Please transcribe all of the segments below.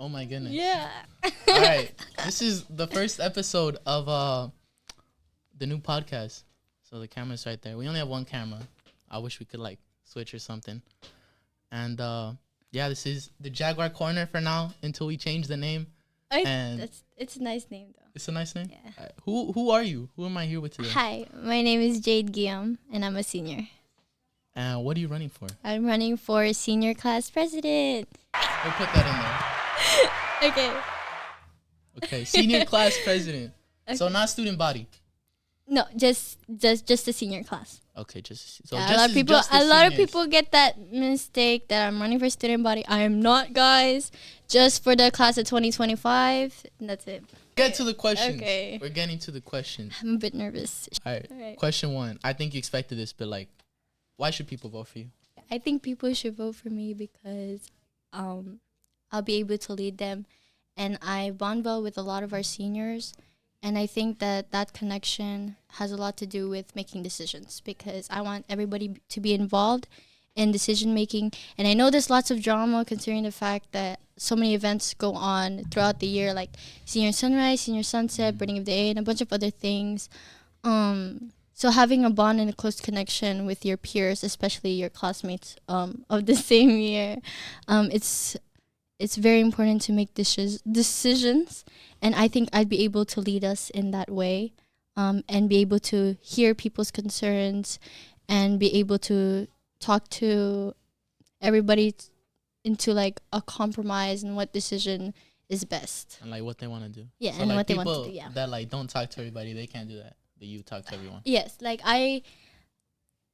Oh my goodness. Yeah. All right. This is the first episode of the new podcast. So the camera's right there. We only have one camera. I wish we could like switch or something. And yeah, this is the Jaguar Corner for now until we change the name. It's a nice name though. It's a nice name. Yeah. Right. Who are you? Who am I here with today? Hi, my name is Jade Guiam, and I'm a senior. And what are you running for? I'm running for senior class president. We'll put that in there. Okay. Okay, senior class president. Okay. So not student body. No, just the senior class. Okay, just so Yeah, just a lot of people get that mistake that I'm running for student body. I am not, guys. Just for the class of 2025. And that's it. Get to the questions. Okay. We're getting to the questions. I'm a bit nervous. All right. Question 1. I think you expected this, but like, why should people vote for you? I think people should vote for me because I'll be able to lead them. And I bond well with a lot of our seniors. And I think that connection has a lot to do with making decisions because I want everybody to be involved in decision making. And I know there's lots of drama considering the fact that so many events go on throughout the year, like senior sunrise, senior sunset, burning of the A, and a bunch of other things. So having a bond and a close connection with your peers, especially your classmates of the same year, it's very important to make decisions. And I think I'd be able to lead us in that way and be able to hear people's concerns and be able to talk to everybody into like a compromise and what decision is best. And like what they want to do. Yeah, so and like what they want to do, yeah. That like don't talk to everybody, they can't do that. But you talk to everyone. Yes, like You're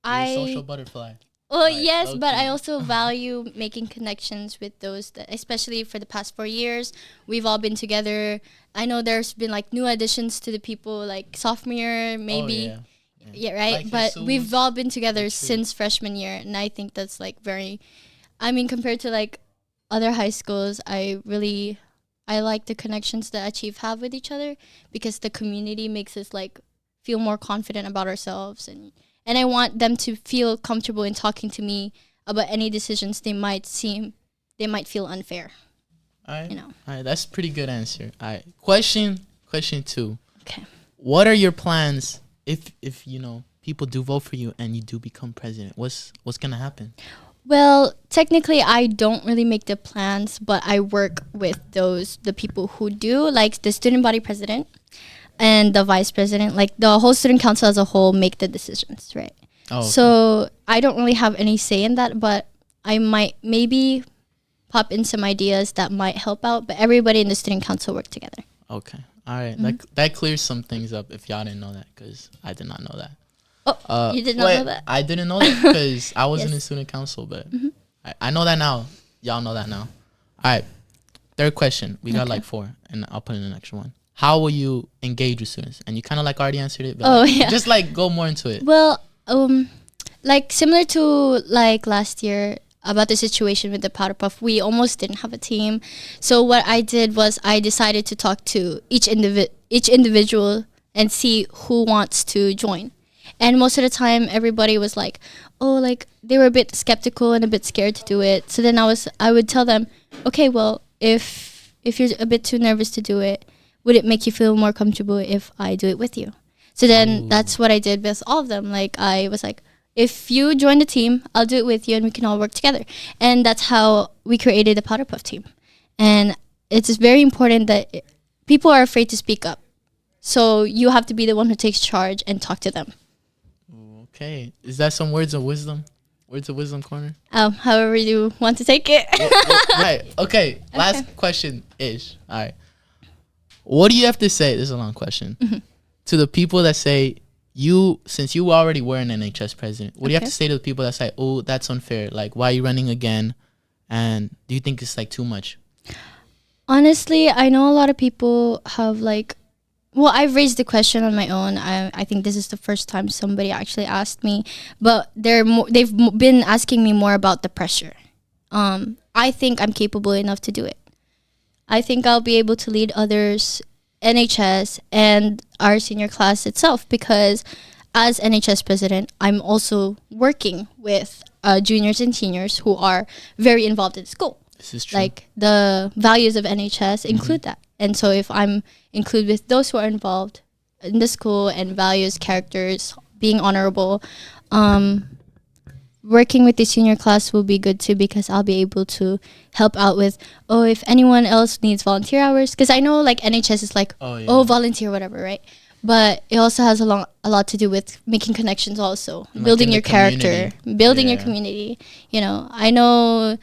a social butterfly. Well, Like, yes, but low-key. I also value making connections with those that, especially for the past 4 years, we've all been together. I know there's been like new additions to the people, like sophomore year, maybe. Oh, yeah. Yeah, right. Like but Jesus. we've all been together That's true. since freshman year, and I think that's like compared to like other high schools, I like the connections that Achieve have with each other because the community makes us like feel more confident about ourselves, and I want them to feel comfortable in talking to me about any decisions they might feel unfair. All right. You know. All right, that's a pretty good answer. All right. Question 2. Okay. What are your plans if you know people do vote for you and you do become president? What's gonna happen? Well, technically, I don't really make the plans, but I work with the people who do, like the student body president and the vice president, like the whole student council as a whole make the decisions, right? Oh, okay. So I don't really have any say in that, but I might maybe pop in some ideas that might help out, but everybody in the student council work together. Okay. All right. Mm-hmm. That clears some things up if y'all didn't know that because I did not know that. Oh, you did not know that? I didn't know that because I wasn't Yes. in student council, but I know that now. Y'all know that now. All right. Third question. We got like 4, and I'll put in an extra one. How will you engage with students? And you kind of like already answered it, but just like go more into it. Well, like similar to like last year about the situation with the powder puff, we almost didn't have a team. So what I did was I decided to talk to each individual and see who wants to join. And most of the time, everybody was like, oh, like they were a bit skeptical and a bit scared to do it. So then I would tell them, okay, well, if you're a bit too nervous to do it, would it make you feel more comfortable if I do it with you? So then that's what I did with all of them. Like I was like, if you join the team, I'll do it with you and we can all work together. And that's how we created the Powder Puff team. And it's very important that people are afraid to speak up. So you have to be the one who takes charge and talk to them. Okay. Is that some words of wisdom? Words of wisdom corner? However you want to take it. Right. Okay. Last question ish. All right. What do you have to say? This is a long question. To the people that say since you already were an NHS president, what do you have to say to the people that say, oh, that's unfair? Like, why are you running again? And do you think it's like too much? Honestly, I know a lot of people have like, well, I've raised the question on my own. I think this is the first time somebody actually asked me, but they've been asking me more about the pressure. I think I'm capable enough to do it. I think I'll be able to lead others, NHS, and our senior class itself, because as NHS president, I'm also working with juniors and seniors who are very involved in school. This is true. Like the values of NHS include that. And so if I'm include with those who are involved in the school and values, characters, being honorable, working with the senior class will be good too, because I'll be able to help out with, if anyone else needs volunteer hours. Because I know like NHS is like, volunteer, whatever, right? But it also has a lot to do with making connections also, and building your character, building your community. You know, I know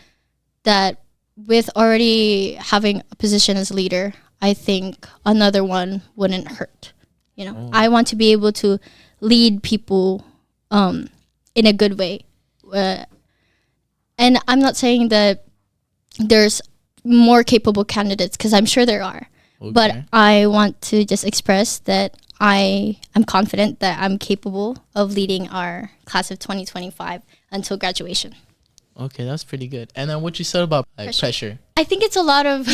that with already having a position as leader, I think another one wouldn't hurt. You know, I want to be able to lead people in a good way. And I'm not saying that there's more capable candidates, because I'm sure there are. Okay. But I want to just express that I am confident that I'm capable of leading our class of 2025 until graduation. Okay, that's pretty good. And then what you said about pressure. I think it's a lot of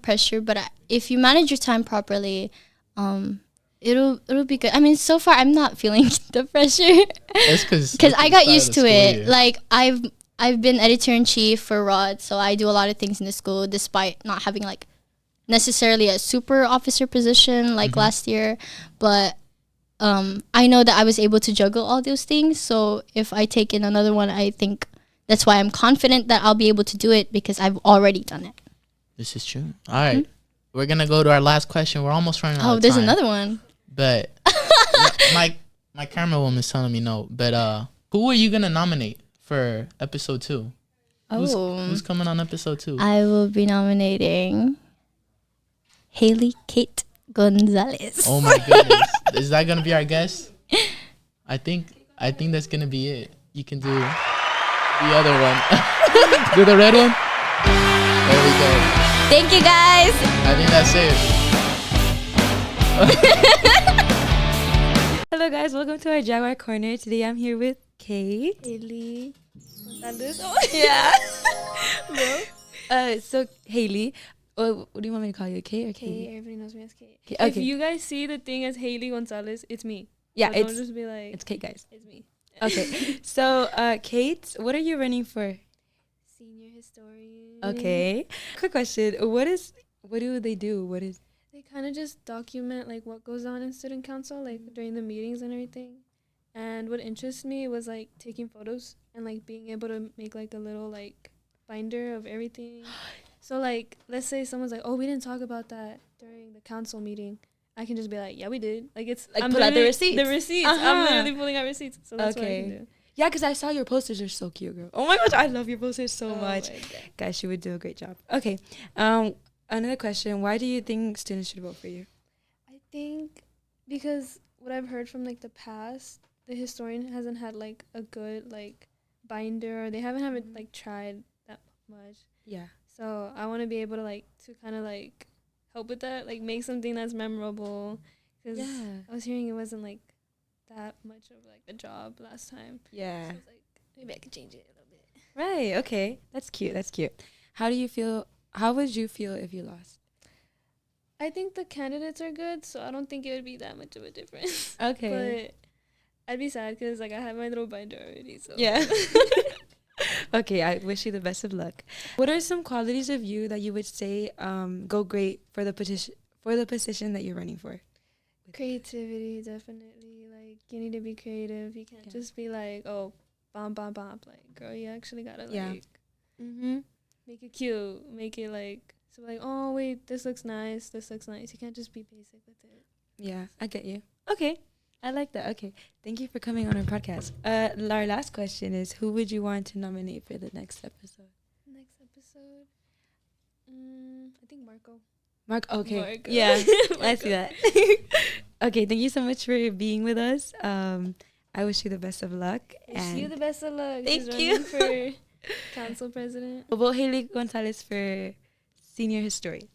pressure, but if you manage your time properly, it'll be good. I mean, so far I'm not feeling the pressure. That's because I got used to it. Year. Like I've been editor-in-chief for Rod, so I do a lot of things in the school despite not having like necessarily a super officer position like last year, but I know that I was able to juggle all those things. So if I take in another one, I think that's why I'm confident that I'll be able to do it, because I've already done it. This is true. All right. We're going to go to our last question. We're almost running out of time. There's another one. But my camera woman's telling me no. But who are you going to nominate for episode 2? Who's coming on episode 2? I will be nominating Hailey Kate Gonzales. Oh my goodness. Is that going to be our guest? I think that's going to be it. You can do the other one. Do the red one? There we go. Thank you, guys. I think that's it. Hello, guys. Welcome to our Jaguar Corner. Today I'm here with Kate. Hailey. Yeah. So, Hailey. What do you want me to call you? Kate or Kate? Kate. Everybody knows me as Kate. Okay. If you guys see the thing as Hailey Gonzales, it's me. Yeah, so don't just be like, it's Kate, guys. It's me. Okay. So, Kate, what are you running for? Senior historian. Okay. Quick question. What do they do? They kind of just document like what goes on in student council, like during the meetings and everything. And what interests me was like taking photos and like being able to make like a little like binder of everything. So like, let's say someone's like, we didn't talk about that during the council meeting. I can just be like, yeah, we did. Like it's like pull out the receipts. The receipts. I'm literally pulling out receipts. So that's what I can do. Yeah, because I saw your posters are so cute, girl. Oh my gosh, I love your posters so much. Guys, she would do a great job. Okay. Another question. Why do you think students should vote for you? I think because what I've heard from like the past, the historian hasn't had like a good like binder, or they haven't like tried that much. Yeah. So I want to be able to like to kind of like help with that, like make something that's memorable. Because I was hearing it wasn't like that much of like the job last time. Yeah. So I was like, maybe I could change it a little bit. Right. Okay. That's cute. How do you feel? How would you feel if you lost? I think the candidates are good, so I don't think it would be that much of a difference. Okay. But I'd be sad because like I have my little binder already. So yeah. Okay. I wish you the best of luck. What are some qualities of you that you would say go great for the position that you're running for? Creativity, definitely. Like you need to be creative. You can't just be like, bomb. Like, girl, you actually gotta like make it cute. Make it like like, wait, this looks nice. You can't just be basic with it. Yeah, I get you. Okay. I like that. Okay. Thank you for coming on our podcast. Our last question is, who would you want to nominate for the next episode? I think Marco. Okay. Marco. Yeah, I see that. Okay, thank you so much for being with us. I wish you the best of luck. Wish you the best of luck. Thank you. For council president. We'll vote Hailey Gonzales for senior historian.